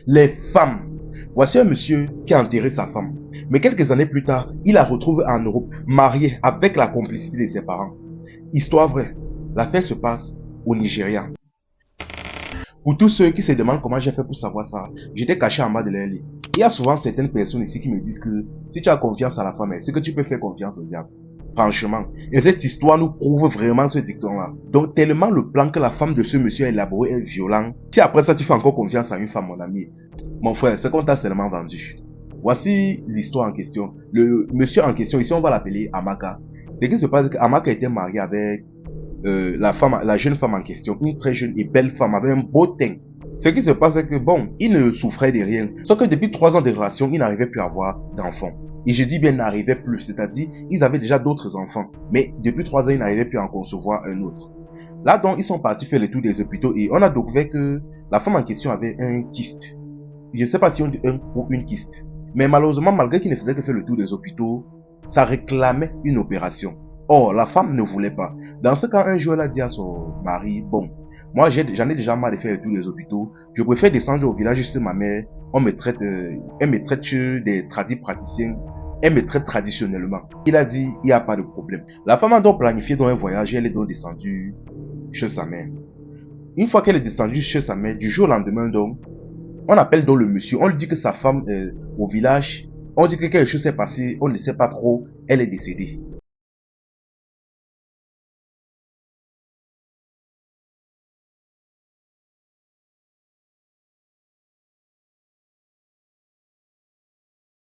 Les femmes. Voici un monsieur qui a enterré sa femme. Mais quelques années plus tard, il la retrouve en Europe, mariée avec la complicité de ses parents. Histoire vraie. L'affaire se passe au Nigeria. Pour tous ceux qui se demandent comment j'ai fait pour savoir ça, j'étais caché en bas de leur lit. Il y a souvent certaines personnes ici qui me disent que si tu as confiance à la femme, c'est que tu peux faire confiance au diable. Franchement. Et cette histoire nous prouve vraiment ce dicton-là. Donc tellement le plan que la femme de ce monsieur a élaboré est violent. Si après ça tu fais encore confiance à une femme, mon ami, mon frère, c'est qu'on t'a seulement vendu. Voici l'histoire en question. Le monsieur en question, ici on va l'appeler Amaka. Ce qui se passe, c'est qu'Amaka était mariée avec la jeune femme en question, une très jeune et belle femme avec un beau teint. Ce qui se passe, c'est que bon, il ne souffrait de rien. Sauf que depuis 3 ans de relation, il n'arrivait plus à avoir d'enfants. Et je dis bien n'arrivait plus, c'est-à-dire, ils avaient déjà d'autres enfants. Mais depuis 3 ans, ils n'arrivaient plus à en concevoir un autre. Là donc, ils sont partis faire le tour des hôpitaux et on a découvert que la femme en question avait un kyste. Je ne sais pas si on dit un ou une kyste. Mais malheureusement, malgré qu'il ne faisait que faire le tour des hôpitaux, ça réclamait une opération. Or, la femme ne voulait pas. Dans ce cas, un jour, elle a dit à son mari, bon, moi j'en ai déjà marre de faire le tour des hôpitaux, je préfère descendre au village chez ma mère, elle me traite chez des praticiens, elle me traite traditionnellement. Il a dit, il n'y a pas de problème. La femme a donc planifié dans un voyage et elle est donc descendue chez sa mère. Une fois qu'elle est descendue chez sa mère, du jour au lendemain donc, on appelle donc le monsieur, on lui dit que sa femme au village, on dit que quelque chose s'est passé, on ne sait pas trop, elle est décédée.